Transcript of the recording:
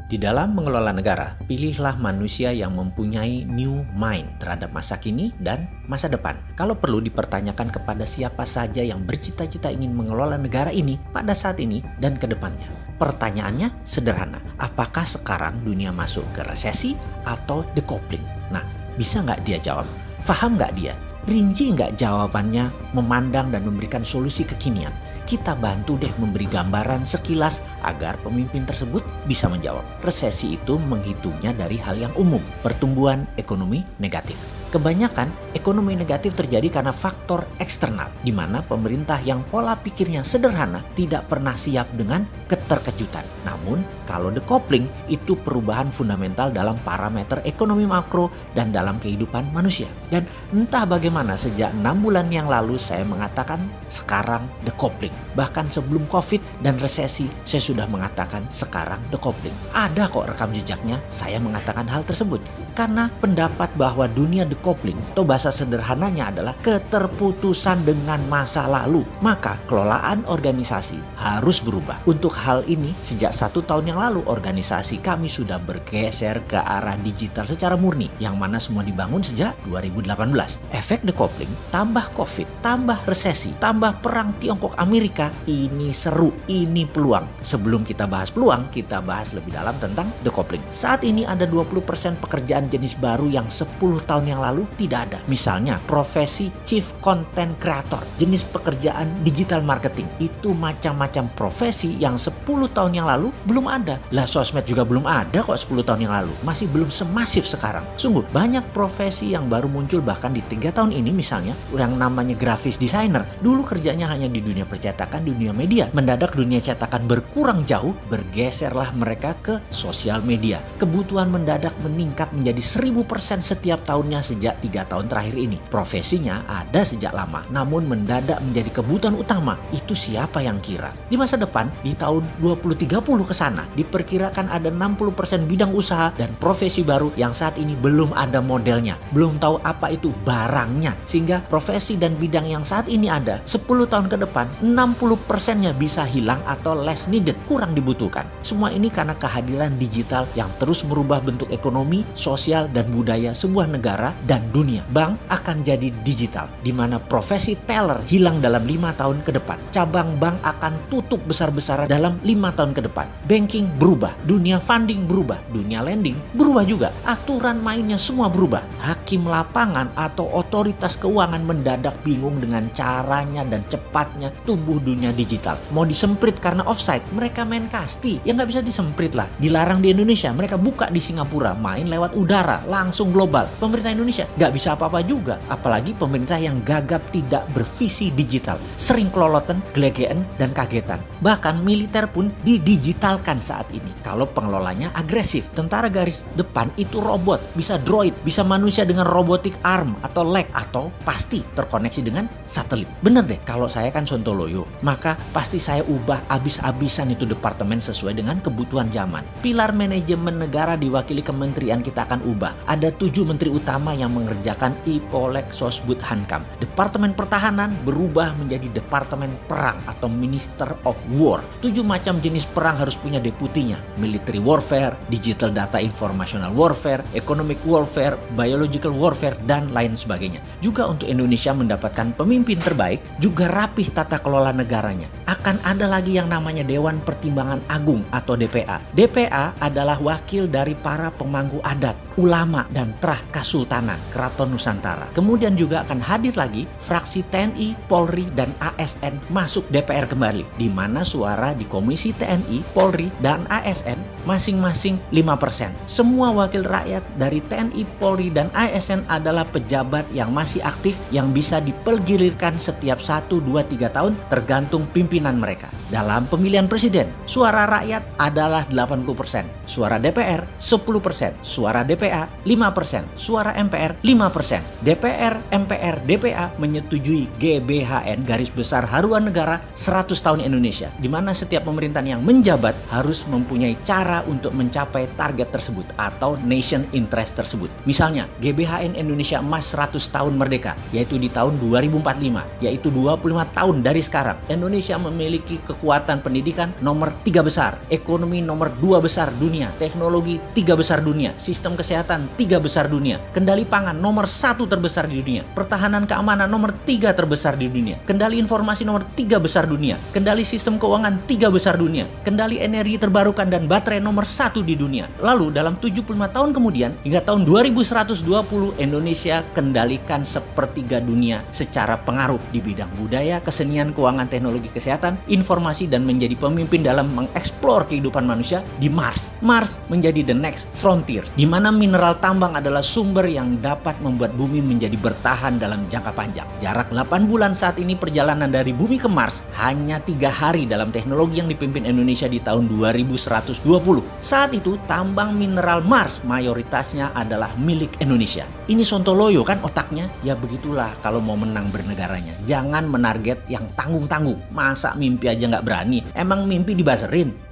Di dalam mengelola negara, pilihlah manusia yang mempunyai new mind terhadap masa kini dan masa depan. Kalau perlu dipertanyakan kepada siapa saja yang bercita-cita ingin mengelola negara ini pada saat ini dan ke depannya. Pertanyaannya sederhana, apakah sekarang dunia masuk ke resesi atau decoupling? Nah, bisa nggak dia jawab? Faham nggak dia? Rinci nggak jawabannya, memandang dan memberikan solusi kekinian? Kita bantu deh memberi gambaran sekilas agar pemimpin tersebut bisa menjawab. Resesi itu menghitungnya dari hal yang umum, pertumbuhan ekonomi negatif. Kebanyakan ekonomi negatif terjadi karena faktor eksternal, di mana pemerintah yang pola pikirnya sederhana tidak pernah siap dengan keterkejutan. Namun, kalau decoupling itu perubahan fundamental dalam parameter ekonomi makro dan dalam kehidupan manusia. Dan entah bagaimana sejak 6 bulan yang lalu saya mengatakan sekarang decoupling. Bahkan sebelum COVID dan resesi saya sudah mengatakan sekarang decoupling. Ada kok rekam jejaknya saya mengatakan hal tersebut. Karena pendapat bahwa dunia decoupling atau bahasa sederhananya adalah keterputusan dengan masa lalu. Maka kelolaan organisasi harus berubah. Untuk hal ini sejak 1 tahun yang lalu organisasi kami sudah bergeser ke arah digital secara murni. Yang mana semua dibangun sejak 2018. Efek decoupling tambah COVID, tambah resesi, tambah perang Tiongkok Amerika. Ini seru, ini peluang. Sebelum kita bahas peluang, kita bahas lebih dalam tentang decoupling. Saat ini ada 20% pekerjaan jenis baru yang 10 tahun yang lalu tidak ada. Misalnya profesi Chief Content Creator, jenis pekerjaan digital marketing. Itu macam-macam profesi yang 10 tahun yang lalu belum ada. Lah sosmed juga belum ada kok 10 tahun yang lalu. Masih belum semasif sekarang. Sungguh banyak profesi yang baru muncul bahkan di 3 tahun ini, misalnya yang namanya graphics designer. Dulu kerjanya hanya di dunia percetakan, dunia media. Mendadak dunia cetakan berkurang jauh, bergeserlah mereka ke sosial media. Kebutuhan mendadak meningkat menjadi 1000% setiap tahunnya sejak 3 tahun terakhir ini. Profesinya ada sejak lama, namun mendadak menjadi kebutuhan utama. Itu siapa yang kira? Di masa depan, di tahun 2030 ke sana, diperkirakan ada 60% bidang usaha dan profesi baru yang saat ini belum ada modelnya. Belum tahu apa itu barangnya. Sehingga profesi dan bidang yang saat ini ada, 10 tahun ke depan, 60%-nya bisa hilang atau less needed, kurang dibutuhkan. Semua ini karena kehadiran digital yang terus merubah bentuk ekonomi, sosial, dan budaya sebuah negara dan dunia. Bank akan jadi digital, di mana profesi teller hilang dalam 5 tahun ke depan. Cabang bank akan tutup besar-besaran dalam 5 tahun ke depan. Banking berubah, dunia funding berubah, dunia lending berubah juga. Aturan mainnya semua berubah. Hakim lapangan atau otoritas keuangan mendadak bingung dengan caranya dan cepatnya tumbuh dunia digital. Mau disemprit karena offside, mereka main kasti. Ya nggak bisa disemprit lah. Dilarang di Indonesia, mereka buka di Singapura, main lewat udara, langsung global. Pemerintah Indonesia nggak bisa apa-apa juga. Apalagi pemerintah yang gagap tidak bervisi digital. Sering keloloten, gelegean, dan kagetan. Bahkan militer pun didigitalkan saat ini. Kalau pengelolanya agresif. Tentara garis depan itu robot, bisa droid, bisa manusia dengan robotic arm atau leg, atau pasti terkoneksi dengan satelit. Bener deh, kalau saya kan sontoloyo, maka pasti saya ubah abis-abisan itu departemen sesuai dengan kebutuhan zaman. Pilar manajemen negara diwakili kementerian kita akan ubah. Ada 7 menteri utama yang mengerjakan Ipolek Sosbud Hankam. Departemen pertahanan berubah menjadi departemen perang atau Minister of War. 7 macam jenis perang harus punya deputinya. Military warfare, digital data informational warfare, economic warfare, biological warfare, dan lain sebagainya. Juga untuk Indonesia mendapatkan pemimpin terbaik, juga rapih tata kelola negaranya. Akan ada lagi yang namanya Dewan Pertimbangan Agung atau DPA. DPA adalah wakil dari para pemangku adat, ulama, dan trah Kasultanan Keraton Nusantara. Kemudian juga akan hadir lagi fraksi TNI, Polri, dan ASN masuk DPR kembali, di mana suara di Komisi TNI, Polri, dan ASN masing-masing 5%. Semua wakil rakyat dari TNI, Polri, dan ASN adalah pejabat yang masih aktif yang bisa dipergilirkan setiap 1, 2, 3 tahun tergantung pimpinan mereka. Dalam pemilihan presiden, suara rakyat adalah 80%, suara DPR 10%, suara DPA 5%, suara MPR MPR 5%. DPR, MPR, DPA menyetujui GBHN garis besar haluan negara 100 tahun Indonesia, di mana setiap pemerintahan yang menjabat harus mempunyai cara untuk mencapai target tersebut atau nation interest tersebut. Misalnya, GBHN Indonesia Emas 100 tahun merdeka, yaitu di tahun 2045, yaitu 25 tahun dari sekarang. Indonesia memiliki kekuatan pendidikan nomor 3 besar, ekonomi nomor 2 besar dunia, teknologi 3 besar dunia, sistem kesehatan 3 besar dunia, kendali pangan nomor 1 terbesar di dunia, pertahanan keamanan nomor 3 terbesar di dunia, kendali informasi nomor 3 besar dunia, kendali sistem keuangan 3 besar dunia, kendali energi terbarukan dan baterai nomor 1 di dunia. Lalu dalam 75 tahun kemudian, hingga tahun 2120, Indonesia kendalikan sepertiga dunia secara pengaruh di bidang budaya, kesenian, keuangan, teknologi, kesehatan, informasi, dan menjadi pemimpin dalam mengeksplor kehidupan manusia di Mars. Mars menjadi the next frontier, di mana mineral tambang adalah sumber yang dapat membuat bumi menjadi bertahan dalam jangka panjang. Jarak 8 bulan saat ini perjalanan dari bumi ke Mars hanya 3 hari dalam teknologi yang dipimpin Indonesia di tahun 2120. Saat itu tambang mineral Mars mayoritasnya adalah milik Indonesia. Ini sontoloyo kan otaknya? Ya begitulah kalau mau menang bernegaranya. Jangan menarget yang tanggung-tanggung. Masa mimpi aja nggak berani? Emang mimpi dibaserin?